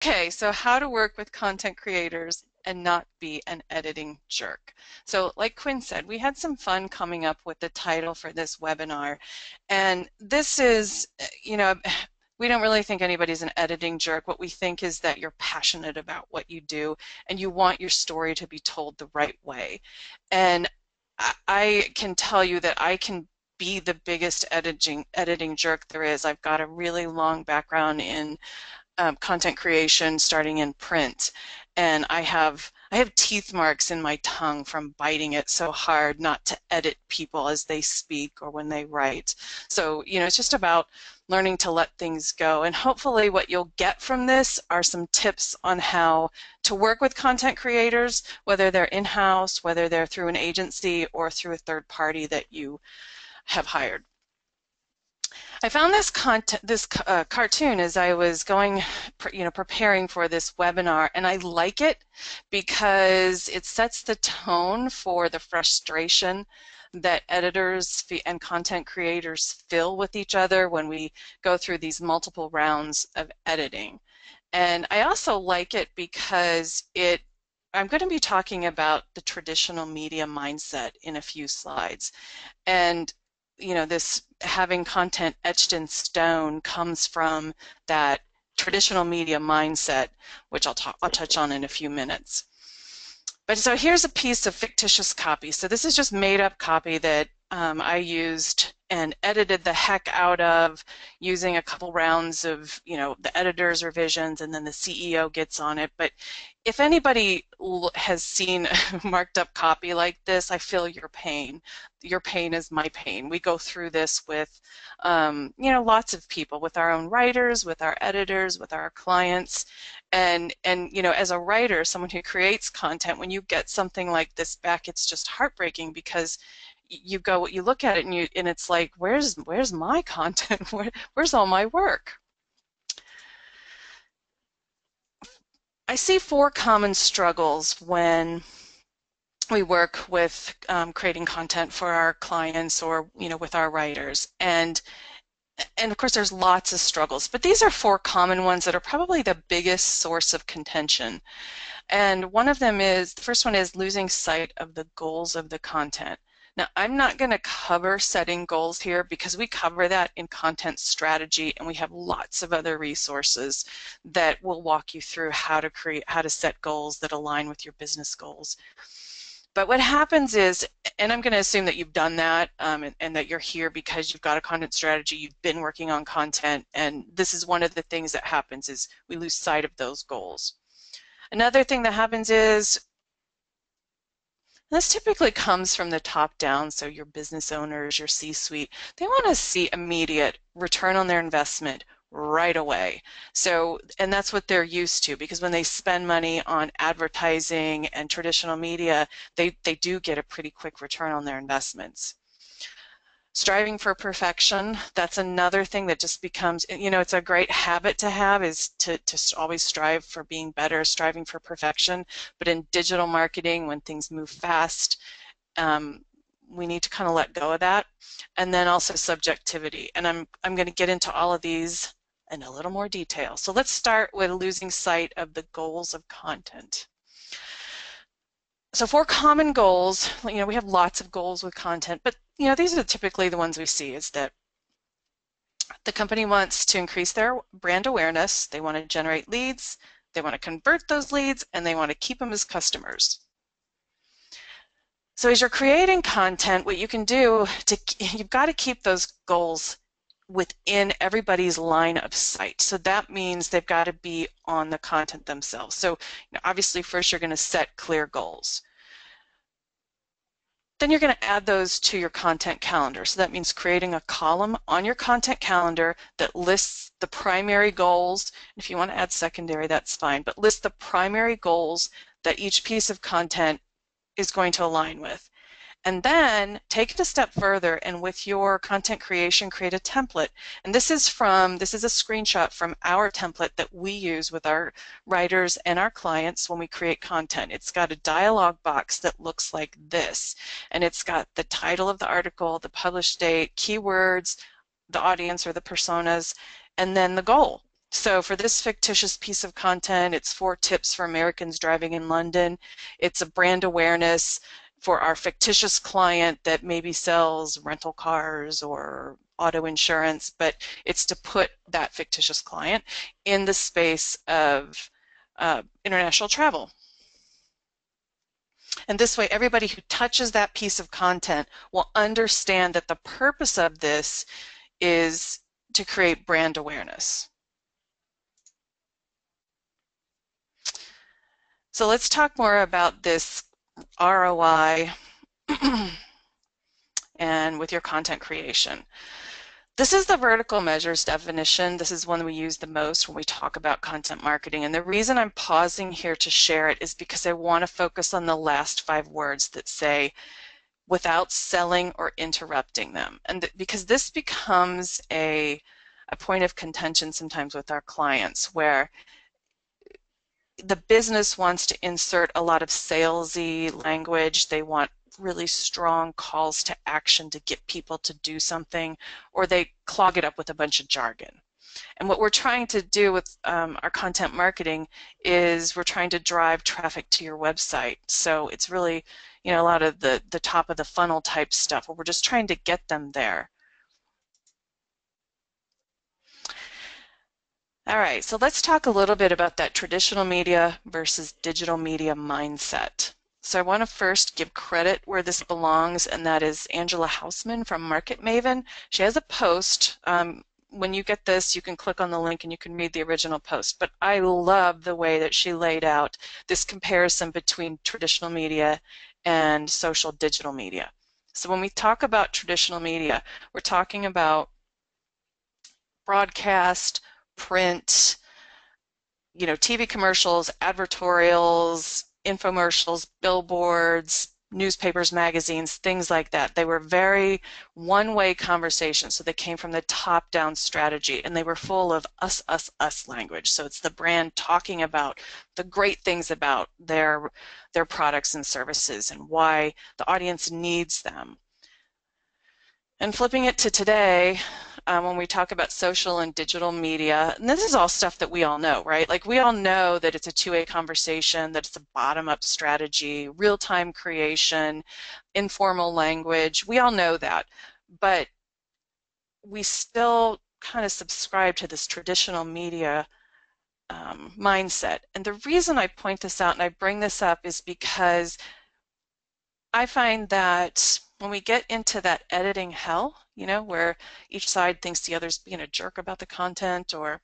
Okay, so how to work with content creators and not be an editing jerk. So like Quinn said, we had some fun coming up with the title for this webinar. And this is, we don't really think anybody's an editing jerk. What we think is that you're passionate about what you do and you want your story to be told the right way. And I can tell you that I can be the biggest editing jerk there is. I've got a really long background in content creation starting in print, and I have teeth marks in my tongue from biting it so hard not to edit people as they speak or when they write. So, it's just about learning to let things go. And hopefully what you'll get from this are some tips on how to work with content creators, whether they're in-house, whether they're through an agency or through a third party that you have hired. I found this cartoon as I was going, preparing for this webinar, and I like it because it sets the tone for the frustration that editors and content creators feel with each other when we go through these multiple rounds of editing. And I also like it because I'm going to be talking about the traditional media mindset in a few slides. And this having content etched in stone comes from that traditional media mindset, which I'll touch on in a few minutes. But so here's a piece of fictitious copy. So this is just made up copy that I used and edited the heck out of using a couple rounds of, the editor's revisions, and then the CEO gets on it. But if anybody has seen marked up copy like this, I feel your pain. Your pain is my pain. We go through this with, lots of people, with our own writers, with our editors, with our clients. And as a writer, someone who creates content, when you get something like this back, it's just heartbreaking because you look at it and it's like, where's my content? Where's all my work? I see 4 common struggles when we work with creating content for our clients or with our writers, and of course there's lots of struggles, but these are 4 common ones that are probably the biggest source of contention. And the first one is losing sight of the goals of the content. Now, I'm not going to cover setting goals here because we cover that in content strategy, and we have lots of other resources that will walk you through how to set goals that align with your business goals. But what happens is, and I'm going to assume that you've done that and that you're here because you've got a content strategy, you've been working on content, and this is one of the things that happens is we lose sight of those goals. Another thing that happens is, this typically comes from the top down, so your business owners, your C-suite, they want to see immediate return on their investment right away. So, and that's what they're used to, because when they spend money on advertising and traditional media, they do get a pretty quick return on their investments. Striving for perfection, that's another thing that just becomes, it's a great habit to have, is to always strive for being better, striving for perfection. But in digital marketing, when things move fast, we need to kind of let go of that. And then also subjectivity. And I'm going to get into all of these in a little more detail. So let's start with losing sight of the goals of content. So 4 common goals, we have lots of goals with content, but these are typically the ones we see, is that the company wants to increase their brand awareness, they want to generate leads, they want to convert those leads, and they want to keep them as customers. So as you're creating content, what you can do, you've got to keep those goals within everybody's line of sight. So that means they've got to be on the content themselves. So obviously first you're going to set clear goals. Then you're going to add those to your content calendar. So that means creating a column on your content calendar that lists the primary goals. If you want to add secondary, that's fine, but list the primary goals that each piece of content is going to align with. And then take it a step further, and with your content creation, create a template. And this is a screenshot from our template that we use with our writers and our clients when we create content. It's got a dialog box that looks like this, and it's got the title of the article, the published date, keywords, the audience or the personas, and then the goal. So for this fictitious piece of content, it's 4 tips for Americans driving in London. It's a brand awareness for our fictitious client that maybe sells rental cars or auto insurance, but it's to put that fictitious client in the space of international travel. And this way, everybody who touches that piece of content will understand that the purpose of this is to create brand awareness. So let's talk more about this ROI and with your content creation. This is the vertical measures definition. This is one we use the most when we talk about content marketing. And the reason I'm pausing here to share it is because I want to focus on the last 5 words that say, without selling or interrupting them. And because this becomes a point of contention sometimes with our clients, where the business wants to insert a lot of salesy language. They want really strong calls to action to get people to do something, or they clog it up with a bunch of jargon. And what we're trying to do with our content marketing is we're trying to drive traffic to your website. So it's really, a lot of the top of the funnel type stuff where we're just trying to get them there. All right, so let's talk a little bit about that traditional media versus digital media mindset. So I want to first give credit where this belongs, and that is Angela Hausman from Market Maven. She has a post. When you get this, you can click on the link and you can read the original post. But I love the way that she laid out this comparison between traditional media and social digital media. So when we talk about traditional media, we're talking about broadcast, print, TV commercials, advertorials, infomercials, billboards, newspapers, magazines, things like that. They were very one-way conversations, so they came from the top-down strategy, and they were full of us, us, us language. So it's the brand talking about the great things about their products and services and why the audience needs them. And flipping it to today, when we talk about social and digital media, and this is all stuff that we all know, right? Like we all know that it's a two-way conversation, that it's a bottom-up strategy, real-time creation, informal language. We all know that, but we still kind of subscribe to this traditional media mindset. And the reason I point this out and I bring this up is because I find that when we get into that editing hell, where each side thinks the other's being a jerk about the content, or,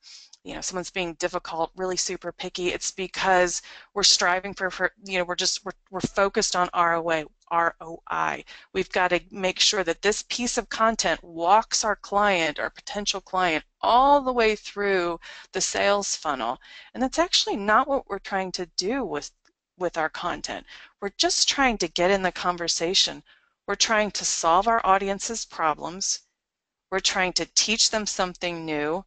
someone's being difficult, really super picky, it's because we're striving for we're focused on ROI. We've got to make sure that this piece of content walks our client, our potential client, all the way through the sales funnel. And that's actually not what we're trying to do with our content. We're just trying to get in the conversation. We're trying to solve our audience's problems. We're trying to teach them something new.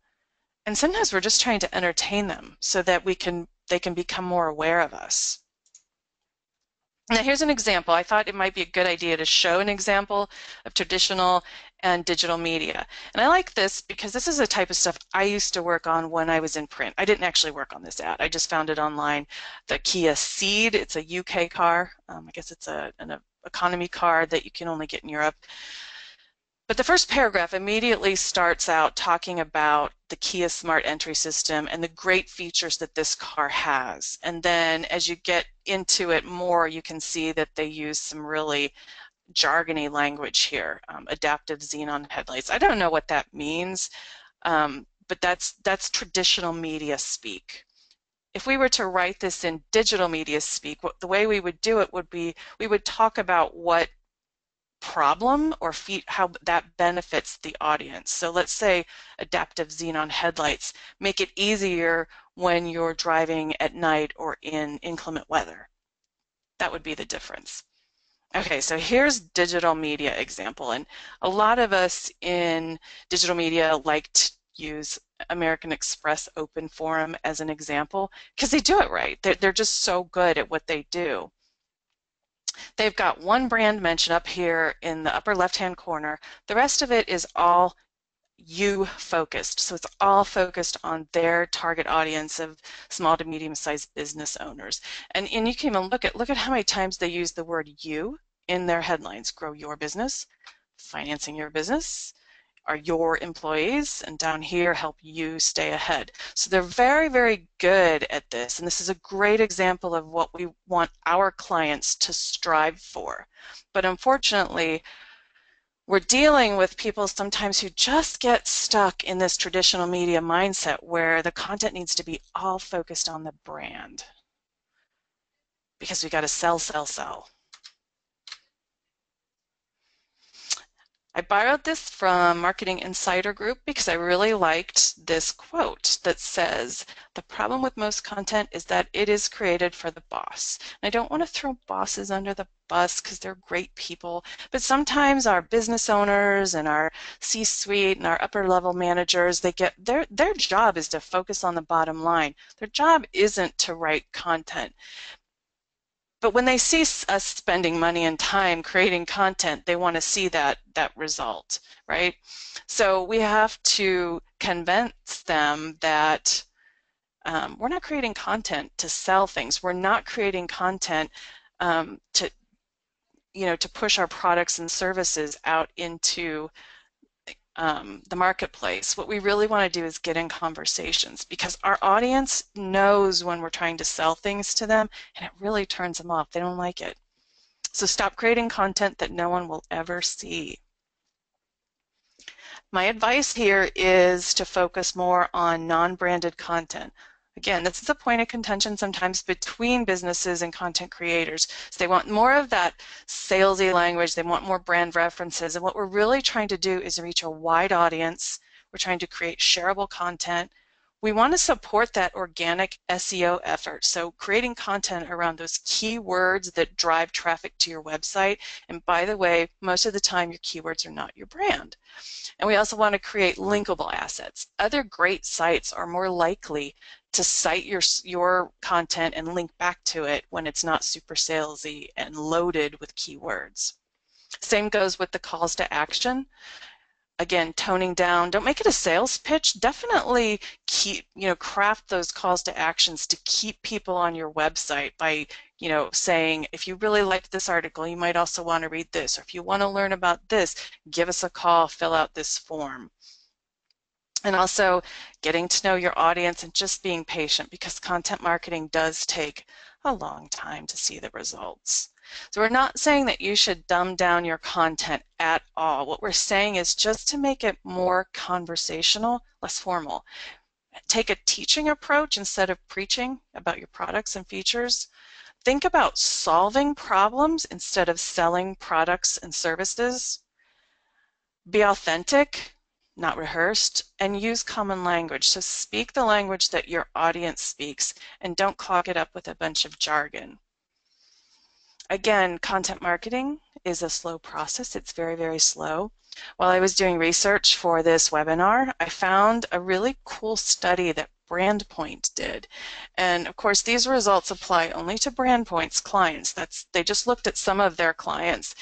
And sometimes we're just trying to entertain them so that they can become more aware of us. Now here's an example. I thought it might be a good idea to show an example of traditional and digital media. And I like this because this is the type of stuff I used to work on when I was in print. I didn't actually work on this ad. I just found it online. The Kia Ceed, it's a UK car. I guess it's an economy car that you can only get in Europe. But the first paragraph immediately starts out talking about the Kia Smart Entry System and the great features that this car has. And then as you get into it more, you can see that they use some really jargony language here, adaptive xenon headlights. I don't know what that means, but that's traditional media speak. If we were to write this in digital media speak, the way we would do it would be we would talk about what problem or how that benefits the audience. So let's say adaptive xenon headlights make it easier when you're driving at night or in inclement weather. That would be the difference. Okay, so here's digital media example, and a lot of us in digital media like to use American Express Open Forum as an example because they do it right. They're just so good at what they do. They've got one brand mention up here in the upper left-hand corner. The rest of it is all you focused. So it's all focused on their target audience of small to medium-sized business owners. And you can even look at how many times they use the word you in their headlines. Grow your business, financing your business, are your employees, and down here, help you stay ahead. So they're very, very good at this, and this is a great example of what we want our clients to strive for. But unfortunately, we're dealing with people sometimes who just get stuck in this traditional media mindset where the content needs to be all focused on the brand because we got to sell, sell, sell. I borrowed this from Marketing Insider Group because I really liked this quote that says, "The problem with most content is that it is created for the boss." And I don't want to throw bosses under the bus because they're great people, but sometimes our business owners and our C-suite and our upper level managers, they get their job is to focus on the bottom line. Their job isn't to write content. But when they see us spending money and time creating content, they want to see that result, right? So we have to convince them that we're not creating content to sell things. We're not creating content to push our products and services out into the marketplace. What we really want to do is get in conversations because our audience knows when we're trying to sell things to them, and it really turns them off. They don't like it. So stop creating content that no one will ever see. My advice here is to focus more on non-branded content. Again, this is a point of contention sometimes between businesses and content creators. So they want more of that salesy language, they want more brand references, and what we're really trying to do is reach a wide audience. We're trying to create shareable content. We want to support that organic SEO effort, so creating content around those keywords that drive traffic to your website. And by the way, most of the time your keywords are not your brand. And we also want to create linkable assets. Other great sites are more likely to cite your content and link back to it when it's not super salesy and loaded with keywords. Same goes with the calls to action. Again, toning down, don't make it a sales pitch. Definitely craft those calls to actions to keep people on your website by, saying, if you really liked this article, you might also want to read this, or if you want to learn about this, give us a call, fill out this form. And also getting to know your audience and just being patient, because content marketing does take a long time to see the results. So we're not saying that you should dumb down your content at all. What we're saying is just to make it more conversational, less formal. Take a teaching approach instead of preaching about your products and features. Think about solving problems instead of selling products and services. Be authentic, not rehearsed, and use common language. So speak the language that your audience speaks and don't clog it up with a bunch of jargon. Again, content marketing is a slow process. It's very, very slow. While I was doing research for this webinar, I found a really cool study that BrandPoint did. And of course, these results apply only to BrandPoint's clients. They just looked at some of their clients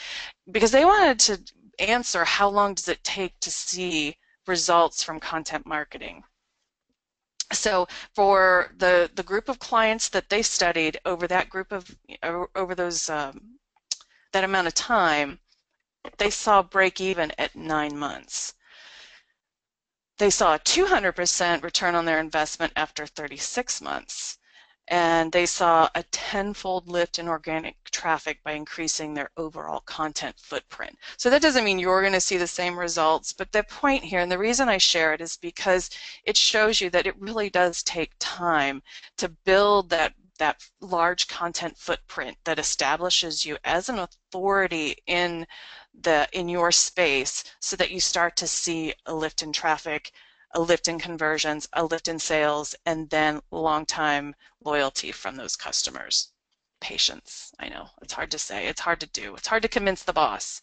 because they wanted to answer how long does it take to see results from content marketing. So for the group of clients that they studied over that group of that amount of time, they saw break even at 9 months. They saw a 200% return on their investment after 36 months. And they saw a 10-fold lift in organic traffic by increasing their overall content footprint. So that doesn't mean you're going to see the same results, but the point here, and the reason I share it, is because it shows you that it really does take time to build that large content footprint that establishes you as an authority in your space, so that you start to see a lift in traffic, a lift in conversions, a lift in sales, and then long-time loyalty from those customers. Patience, I know, it's hard to say, it's hard to do, it's hard to convince the boss.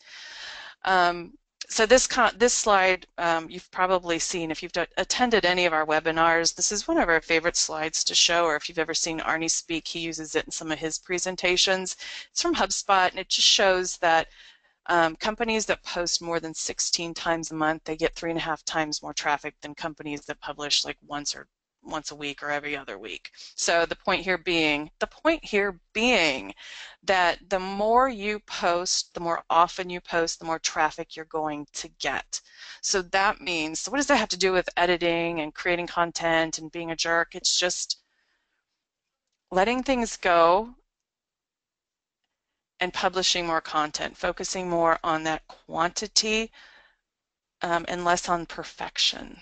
So this slide you've probably seen if you've attended any of our webinars. This is one of our favorite slides to show, or if you've ever seen Arnie speak, he uses it in some of his presentations. It's from HubSpot, and it just shows that Companies that post more than 16 times a month, they get 3.5 times more traffic than companies that publish like once a week or every other week. So the point here being that the more you post, the more often you post, the more traffic you're going to get. So that means, so what does that have to do with editing and creating content and being a jerk? It's just letting things go and publishing more content, focusing more on that quantity and less on perfection.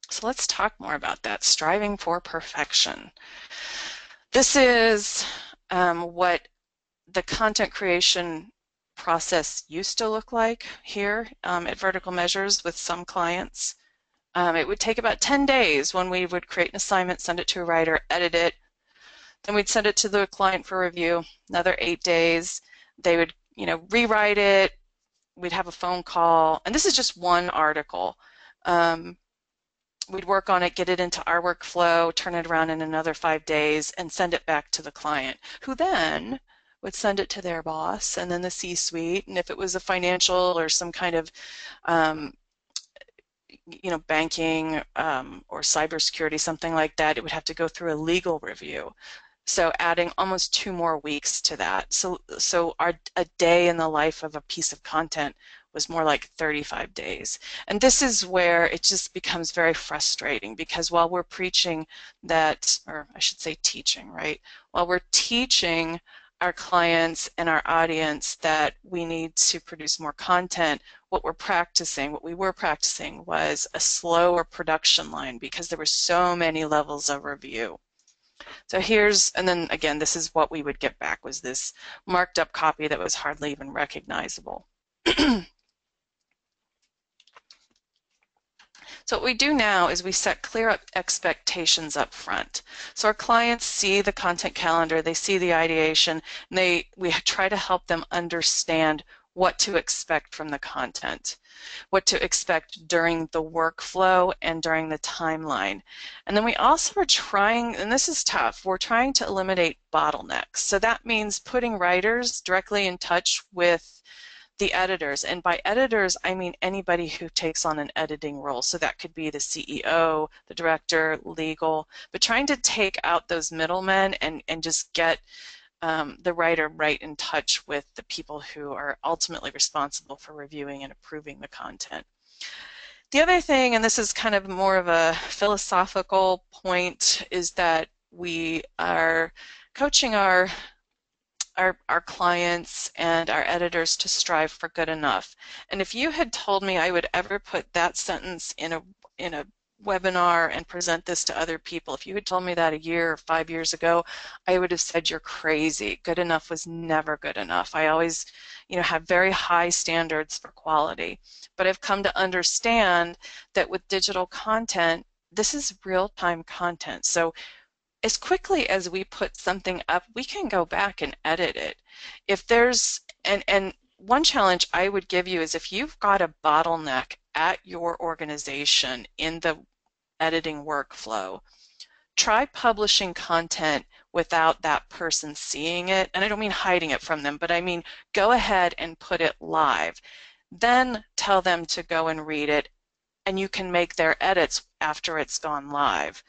So let's talk more about that, striving for perfection. This is what the content creation process used to look like here at Vertical Measures with some clients. It would take about 10 days when we would create an assignment, send it to a writer, edit it, then we'd send it to the client for review. Another 8 days. They would, rewrite it. We'd have a phone call, and this is just one article. We'd work on it, get it into our workflow, turn it around in another 5 days, and send it back to the client, who then would send it to their boss and then the C-suite. And if it was a financial or some kind of banking or cybersecurity, something like that, it would have to go through a legal review. So adding almost 2 more weeks to that. So a day in the life of a piece of content was more like 35 days. And this is where it just becomes very frustrating, because while we're preaching that, or I should say teaching, right? While we're teaching our clients and our audience that we need to produce more content, what we were practicing was a slower production line, because there were so many levels of review. So and then again, this is what we would get back, was this marked up copy that was hardly even recognizable. So what we do now is we set clear expectations up front. So our clients see the content calendar, they see the ideation, and we try to help them understand what to expect from the content, what to expect during the workflow and during the timeline. And then we also are trying, and this is tough, we're trying to eliminate bottlenecks. So that means putting writers directly in touch with the editors, and by editors I mean anybody who takes on an editing role. So that could be the CEO, the director, legal, but trying to take out those middlemen and just get the writer right in touch with the people who are ultimately responsible for reviewing and approving the content. The other thing, and this is kind of more of a philosophical point, is that we are coaching our clients and our editors to strive for good enough. And if you had told me I would ever put that sentence in a webinar and present this to other people, if you had told me that a year or 5 years ago, I would have said you're crazy. Good enough was never good enough. I always, have very high standards for quality. But I've come to understand that with digital content, this is real-time content. So as quickly as we put something up, we can go back and edit it. If there's, and one challenge I would give you is, if you've got a bottleneck at your organization in the editing workflow, try publishing content without that person seeing it. And I don't mean hiding it from them, but I mean go ahead and put it live. Then tell them to go and read it, and you can make their edits after it's gone live.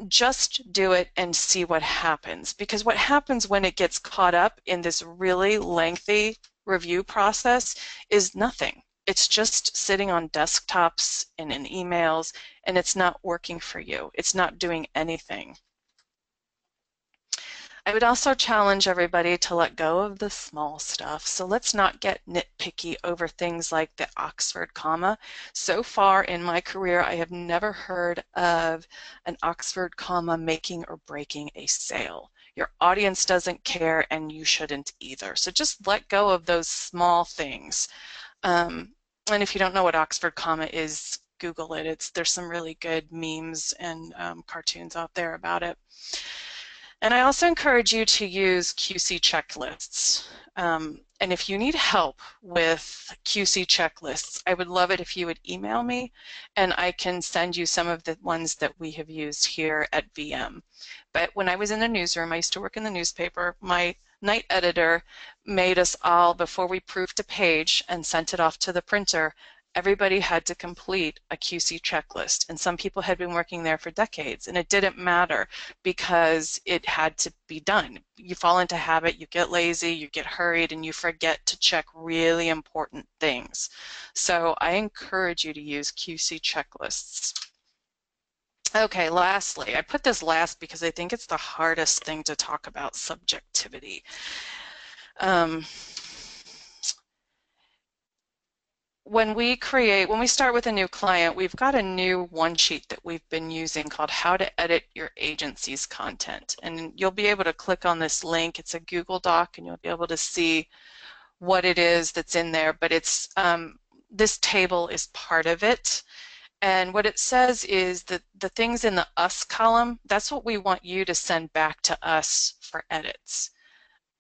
Just do it and see what happens, because what happens when it gets caught up in this really lengthy review process is nothing. It's just sitting on desktops and in emails, and it's not working for you. It's not doing anything. I would also challenge everybody to let go of the small stuff. So let's not get nitpicky over things like the Oxford comma. So far in my career, I have never heard of an Oxford comma making or breaking a sale. Your audience doesn't care, and you shouldn't either. So just let go of those small things. And if you don't know what Oxford comma is, Google it. There's some really good memes and cartoons out there about it. And I also encourage you to use QC checklists. And if you need help with QC checklists, I would love it if you would email me, and I can send you some of the ones that we have used here at VM. But when I was in the newsroom, I used to work in the newspaper, my night editor made us all, before we proofed a page and sent it off to the printer, everybody had to complete a QC checklist. And some people had been working there for decades, and it didn't matter because it had to be done. You fall into habit, you get lazy, you get hurried, and you forget to check really important things. So I encourage you to use QC checklists. Okay, lastly, I put this last because I think it's the hardest thing to talk about, subjectivity. When we start with a new client, we've got a new one sheet that we've been using called How to Edit Your Agency's Content. And you'll be able to click on this link. It's a Google Doc, and you'll be able to see what it is that's in there. But it's this table is part of it. And what it says is that the things in the us column, that's what we want you to send back to us for edits.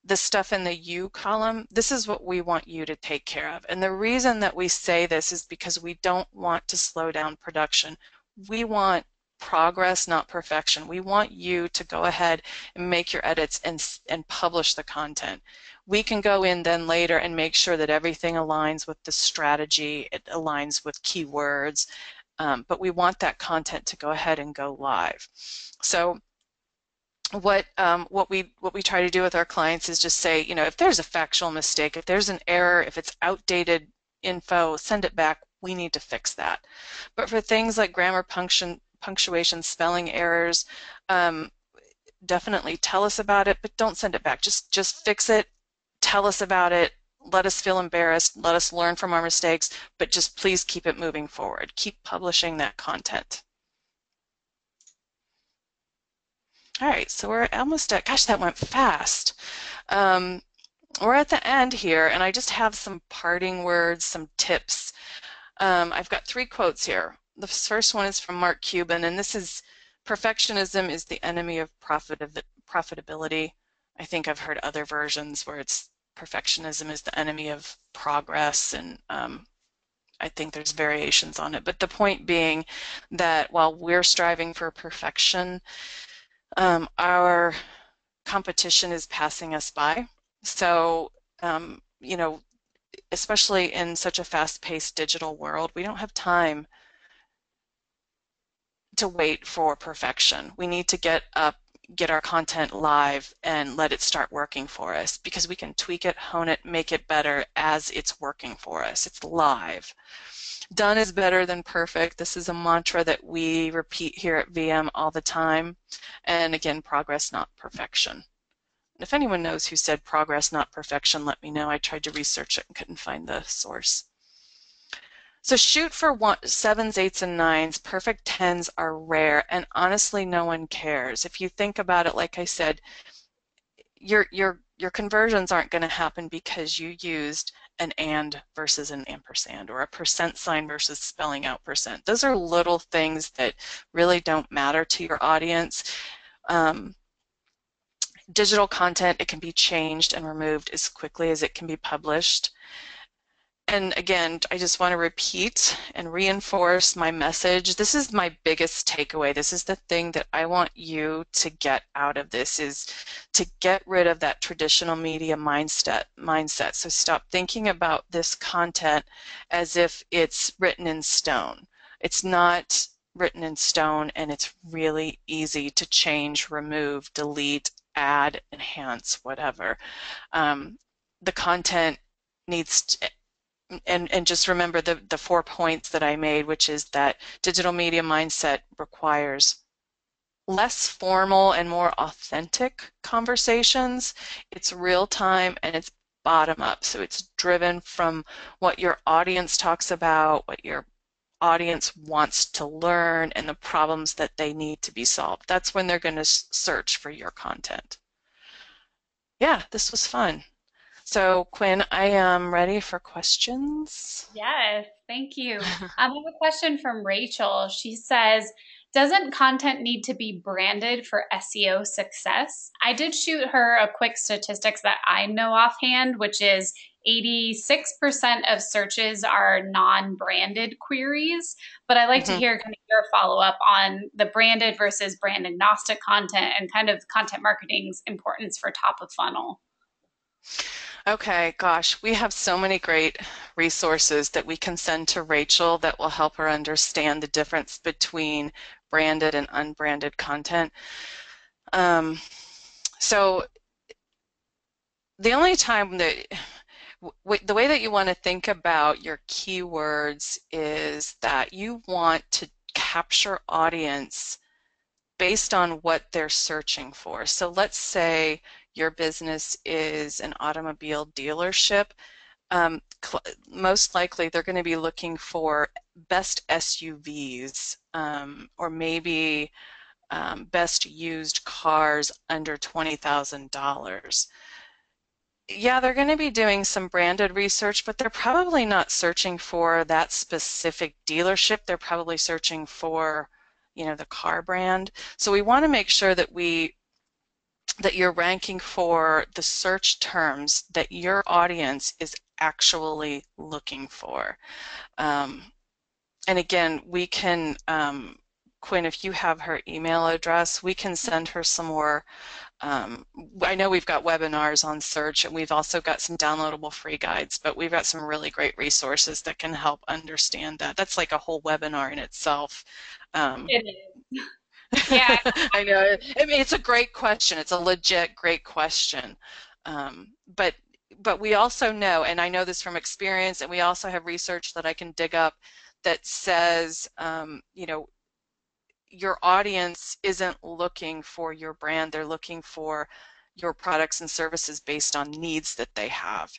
The stuff in the you column, this is what we want you to take care of. And the reason that we say this is because we don't want to slow down production. We want progress, not perfection. We want you to go ahead and make your edits and publish the content. We can go in then later and make sure that everything aligns with the strategy, it aligns with keywords, but we want that content to go ahead and go live. So what we try to do with our clients is just say, you know, if there's a factual mistake, if there's an error, if it's outdated info, send it back. We need to fix that. But for things like grammar, punctuation, spelling errors, definitely tell us about it, but don't send it back. Just fix it. Tell us about it. Let us feel embarrassed. Let us learn from our mistakes, but just please keep it moving forward. Keep publishing that content. All right, so we're almost at, gosh, that went fast. We're at the end here, and I just have some parting words, some tips. I've got 3 quotes here. The first one is from Mark Cuban, and this is, perfectionism is the enemy of profitability. I think I've heard other versions where it's perfectionism is the enemy of progress, and I think there's variations on it. But the point being that while we're striving for perfection, our competition is passing us by. So, you know, especially in such a fast-paced digital world, we don't have time to wait for perfection. We need to get up, get our content live, and let it start working for us, because we can tweak it, hone it, make it better as it's working for us. It's live. Done is better than perfect. This is a mantra that we repeat here at VM all the time. And again, progress, not perfection. If anyone knows who said progress, not perfection, let me know. I tried to research it and couldn't find the source. So shoot for 7s, 8s, and 9s. Perfect 10s are rare, and honestly, no one cares. If you think about it, like I said, your conversions aren't going to happen because you used an and versus an ampersand, or a percent sign versus spelling out percent. Those are little things that really don't matter to your audience. Digital content, it can be changed and removed as quickly as it can be published. And again, I just want to repeat and reinforce my message. This is my biggest takeaway. This is the thing that I want you to get out of this, is to get rid of that traditional media mindset. So stop thinking about this content as if it's written in stone. It's not written in stone, and it's really easy to change, remove, delete, add, enhance, whatever. The content needs to, and just remember the 4 points that I made, which is that digital media mindset requires less formal and more authentic conversations. It's real time, and it's bottom up. So it's driven from what your audience talks about, what your audience wants to learn, and the problems that they need to be solved. That's when they're going to search for your content. Yeah, this was fun. So Quinn, I am ready for questions. Yes, thank you. I have a question from Rachel. She says, doesn't content need to be branded for SEO success? I did shoot her a quick statistics that I know offhand, which is 86% of searches are non-branded queries. But I'd like to hear kind of your follow-up on the branded versus brand agnostic content, and kind of content marketing's importance for top of funnel. Okay, gosh, we have so many great resources that we can send to Rachel that will help her understand the difference between branded and unbranded content. Um, so the only time that the way that you want to think about your keywords is that you want to capture audience based on what they're searching for. So let's say your business is an automobile dealership. Um, Most likely they're going to be looking for best SUVs, or maybe best used cars under $20,000. Yeah, they're going to be doing some branded research, but they're probably not searching for that specific dealership. They're probably searching for, the car brand. So we want to make sure that you're ranking for the search terms that your audience is actually looking for. Um, and again, we can, Quinn, if you have her email address, we can send her some more. I know we've got webinars on search, and we've also got some downloadable free guides, but we've got some really great resources that can help understand that. That's like a whole webinar in itself. Um, It is. Yeah, I know. I mean, it's a great question. It's a legit great question. But we also know, and I know this from experience, and we also have research that I can dig up that says, your audience isn't looking for your brand. They're looking for your products and services based on needs that they have.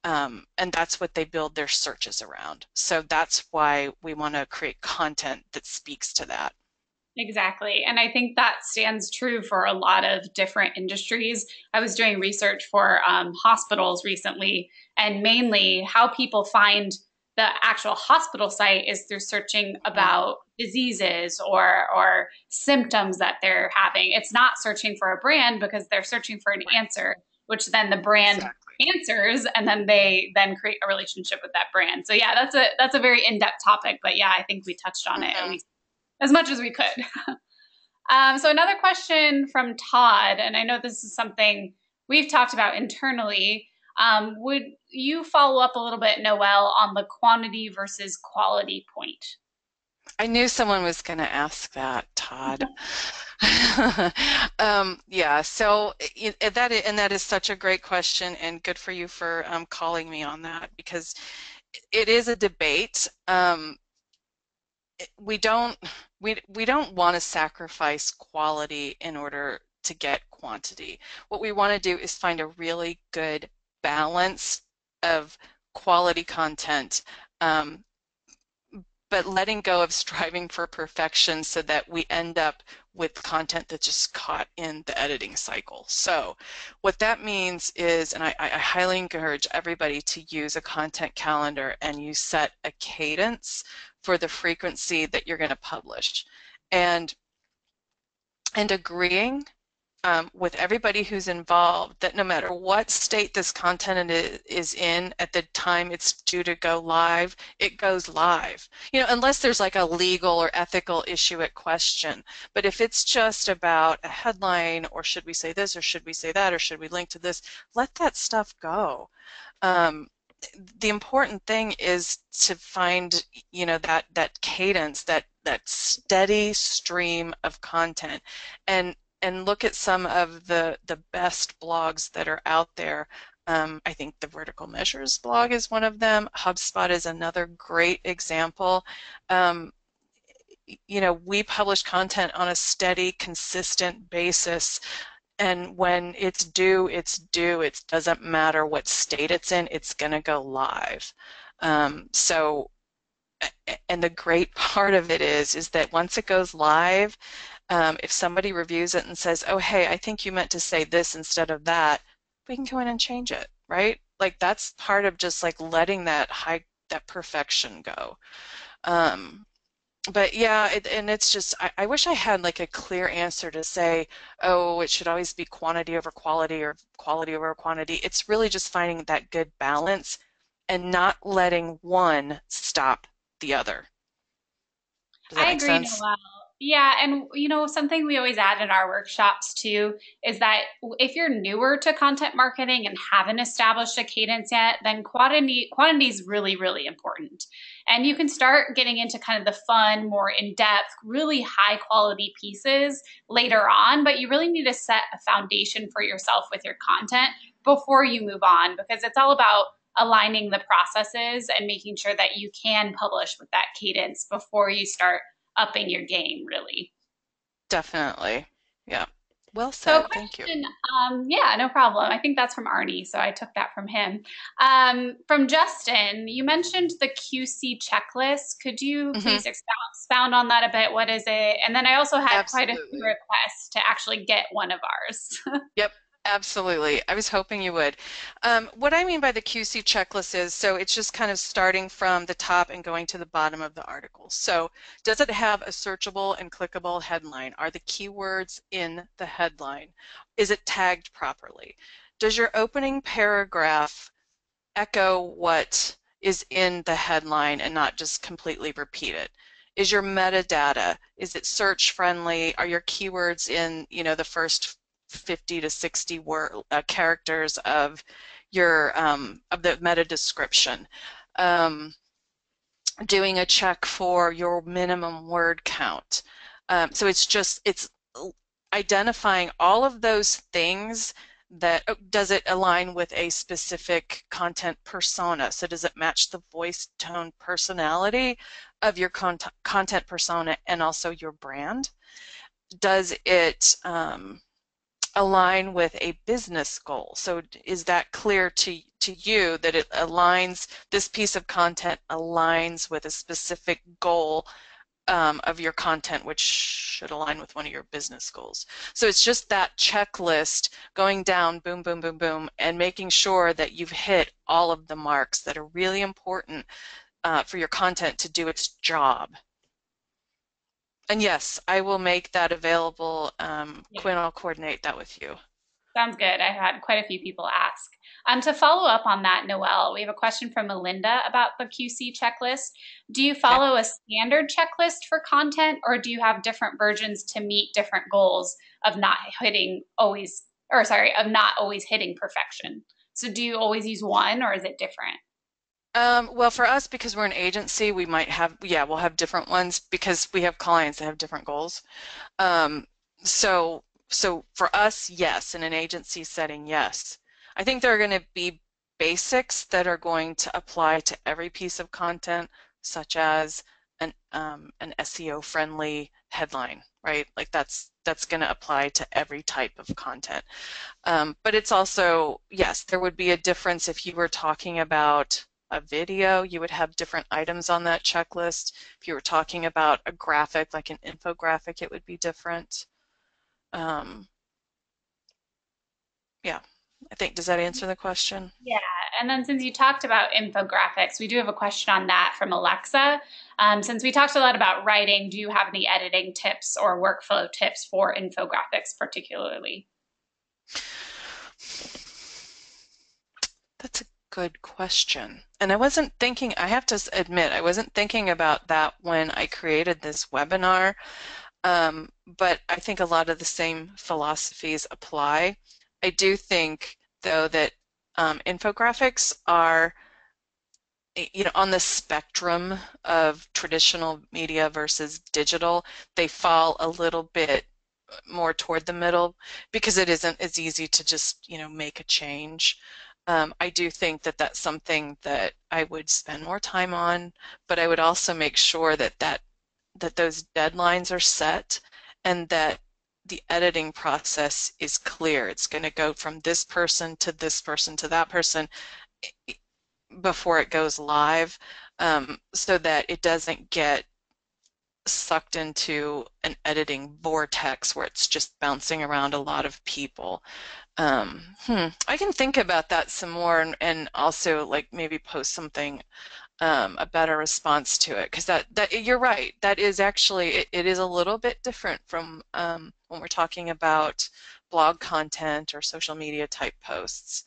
And that's what they build their searches around. So that's why we want to create content that speaks to that. exactly. And I think that stands true for a lot of different industries. I was doing research for hospitals recently, and mainly how people find the actual hospital site is through searching Mhm. about diseases or symptoms that they're having. It's not searching for a brand because they're searching for an Right. answer, which then the brand Exactly. answers, and then they then create a relationship with that brand. So yeah, that's a very in-depth topic, but yeah, I think we touched on it at Mhm. least as much as we could. So another question from Todd, and I know this is something we've talked about internally. Would you follow up a little bit, Noelle, on the quantity versus quality point? I knew someone was going to ask that, Todd. Yeah, so that is such a great question, and good for you for calling me on that, because it is a debate. We don't we don't want to sacrifice quality in order to get quantity. What we want to do is find a really good balance of quality content, um, but letting go of striving for perfection so that we end up with content that's just caught in the editing cycle. So what that means is, and I highly encourage everybody to use a content calendar, and you set a cadence for the frequency that you're going to publish. And agreeing with everybody who's involved that no matter what state this content is in at the time it's due to go live, it goes live. Unless there's like a legal or ethical issue at question. But if it's just about a headline, or should we say this, or should we say that, or should we link to this, let that stuff go. Um, the important thing is to find, that cadence, that steady stream of content, and look at some of the best blogs that are out there. I think the Vertical Measures blog is one of them. HubSpot is another great example. Um, we publish content on a steady, consistent basis, and when it's due, it's due. It doesn't matter what state it's in, it's going to go live. So, and the great part of it is that once it goes live, if somebody reviews it and says, oh, hey, I think you meant to say this instead of that, we can go in and change it, right? Like that's part of just like letting that perfection go. Um, but yeah, and it's just, I wish I had like a clear answer to say, oh, it should always be quantity over quality or quality over quantity. It's really just finding that good balance and not letting one stop the other. Does that I make agree, sense? Noelle. Yeah, and something we always add in our workshops too is that if you're newer to content marketing and haven't established a cadence yet, then quantity is really, really important. And you can start getting into kind of the fun, more in-depth, really high quality pieces later on, but you really need to set a foundation for yourself with your content before you move on because it's all about aligning the processes and making sure that you can publish with that cadence before you start upping your game, really. Definitely. Yeah. Well So, a said. Thank you. question, yeah, no problem. I think that's from Arnie, so I took that from him. From Justin, you mentioned the QC checklist. Could you Hmm. please expound on that a bit? What is it? And then I also had quite a few Absolutely. requests to actually get one of ours. Yep, absolutely. I was hoping you would. What I mean by the QC checklist is, so it's just kind of starting from the top and going to the bottom of the article. So does it have a searchable and clickable headline? Are the keywords in the headline? Is it tagged properly? Does your opening paragraph echo what is in the headline and not just completely repeat it? Is your metadata, is it search friendly? Are your keywords in, the first 50 to 60 characters of your of the meta description? Um, Doing a check for your minimum word count. So it's identifying all of those things that does it align with a specific content persona? So does it match the voice, tone, personality of your content persona and also your brand? Does it align with a business goal? So is that clear to you that it aligns, this piece of content aligns with a specific goal of your content, which should align with one of your business goals? So it's just that checklist going down, boom, boom, boom, boom, and making sure that you've hit all of the marks that are really important for your content to do its job. And yes, I will make that available. Yeah. Quinn, I'll coordinate that with you. Sounds good. I've had quite a few people ask. To follow up on that, Noelle, we have a question from Melinda about the QC checklist. Do you Okay. follow a standard checklist for content, or do you have different versions to meet different goals of not hitting always, or sorry, of not always hitting perfection? So do you always use one, or is it different? Well, for us, because we're an agency, we might have, yeah, we'll have different ones because we have clients that have different goals. Um, so for us, yes, in an agency setting, yes. I think there are going to be basics that are going to apply to every piece of content, such as an SEO friendly headline, right? Like that's going to apply to every type of content. But it's also, yes, there would be a difference if you were talking about a video, you would have different items on that checklist. If you were talking about a graphic, like an infographic, it would be different. Um, yeah, I think, does that answer the question? Yeah, and then since you talked about infographics, we do have a question on that from Alexa. Since we talked a lot about writing, do you have any editing tips or workflow tips for infographics particularly? That's a good question. And I wasn't thinking, I have to admit, I wasn't thinking about that when I created this webinar. But I think a lot of the same philosophies apply. I do think, though, that infographics are, on the spectrum of traditional media versus digital. They fall a little bit more toward the middle because it isn't as easy to just, make a change. I do think that that's something that I would spend more time on, but I would also make sure that those deadlines are set and that the editing process is clear. It's going to go from this person to this person to that person before it goes live, so that it doesn't get sucked into an editing vortex where it's just bouncing around a lot of people. I can think about that some more and also like maybe post something, a better response to it, because that you're right. That is actually, it is a little bit different from when we're talking about blog content or social media type posts.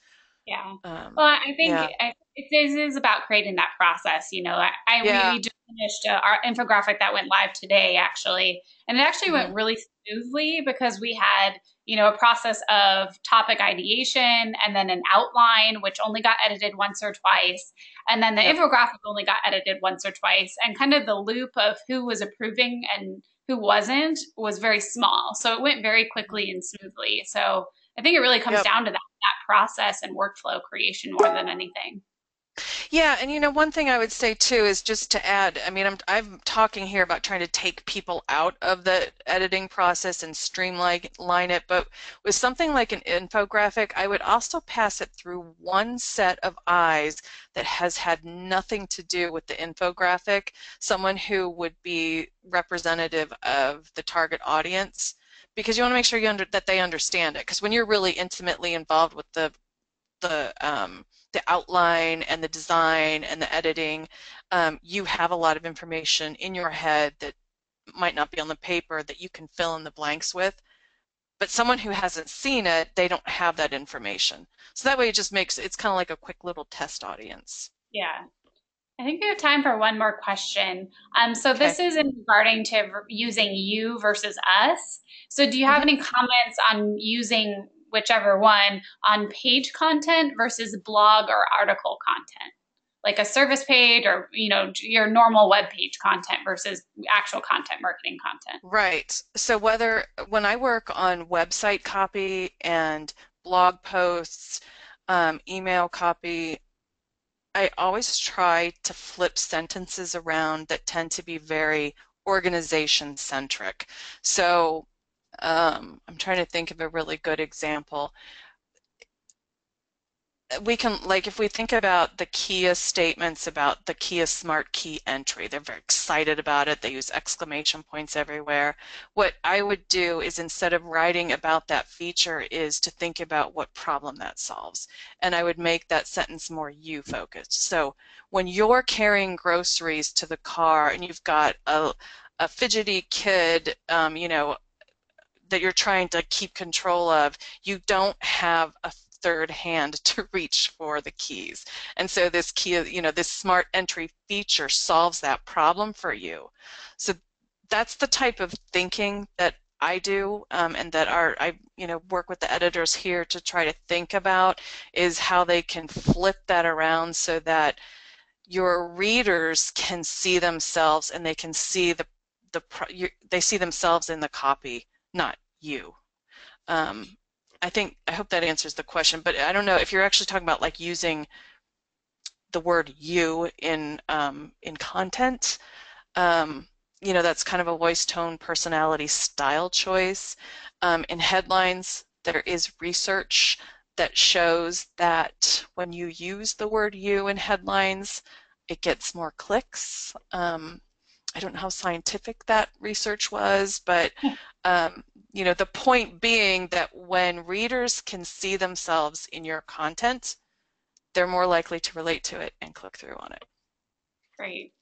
Yeah. Well, Um, I think yeah, it is about creating that process. We yeah, do finished our infographic that went live today, actually. And it actually Hmm. went really smoothly because we had, a process of topic ideation and then an outline, which only got edited once or twice. And then the Yep. infographic only got edited once or twice. And kind of the loop of who was approving and who wasn't was very small. So it went very quickly and smoothly. So I think it really comes Yep. down to that process and workflow creation more than anything. Yeah, and one thing I would say too is just to add, I mean, I'm talking here about trying to take people out of the editing process and streamline it, but with something like an infographic, I would also pass it through one set of eyes that has had nothing to do with the infographic, someone who would be representative of the target audience, because you want to make sure that they understand it. Because when you're really intimately involved with the outline and the design and the editing, you have a lot of information in your head that might not be on the paper that you can fill in the blanks with. But someone who hasn't seen it, they don't have that information. So that way it just makes it's kind of like a quick little test audience. Yeah. I think we have time for one more question. So Okay. this is in regarding to using you versus us. So do you have Hmm. any comments on using whichever one on page content versus blog or article content? Like a service page or, your normal web page content versus actual content marketing content. Right. So when I work on website copy and blog posts, email copy, I always try to flip sentences around that tend to be very organization centric. So I'm trying to think of a really good example. We can, like, if we think about the Kia statements about the Kia Smart Key Entry, they're very excited about it. They use exclamation points everywhere. What I would do is instead of writing about that feature is to think about what problem that solves. And I would make that sentence more you focused. So when you're carrying groceries to the car and you've got a fidgety kid, that you're trying to keep control of, you don't have a third hand to reach for the keys. And so this key, this smart entry feature solves that problem for you. So that's the type of thinking that I do, and that I work with the editors here to try to think about is how they can flip that around so that your readers can see themselves and they can see they see themselves in the copy, not you. Um, I hope that answers the question, but I don't know if you're actually talking about like using the word you in content. Um, that's kind of a voice tone personality style choice. In headlines, there is research that shows that when you use the word you in headlines, it gets more clicks. I don't know how scientific that research was, but the point being that when readers can see themselves in your content, they're more likely to relate to it and click through on it. Great.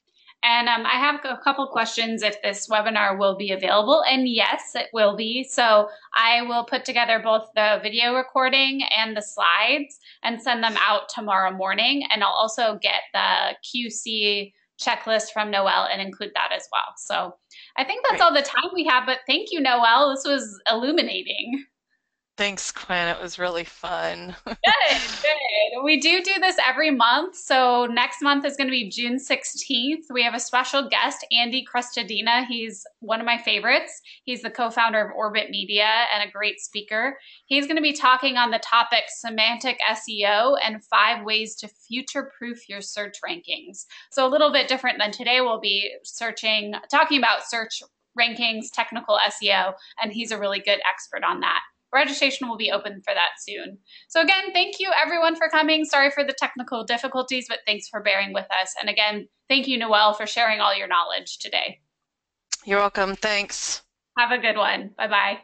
And I have a couple questions if this webinar will be available. And yes, it will be. So I will put together both the video recording and the slides and send them out tomorrow morning. And I'll also get the QC checklist from Noelle and include that as well. So I think that's Great. all the time we have. But thank you, Noelle. This was illuminating. Thanks, Quinn. It was really fun. Good, good. We do this every month. So next month is going to be June 16th. We have a special guest, Andy Crestadina. He's one of my favorites. He's the co-founder of Orbit Media and a great speaker. He's going to be talking on the topic semantic SEO and 5 ways to future-proof your search rankings. So a little bit different than today. We'll be talking about search rankings, technical SEO, and he's a really good expert on that. Registration will be open for that soon. So again, thank you everyone for coming. Sorry for the technical difficulties, but thanks for bearing with us. And again, thank you, Noelle, for sharing all your knowledge today. You're welcome. Thanks. Have a good one. Bye-bye.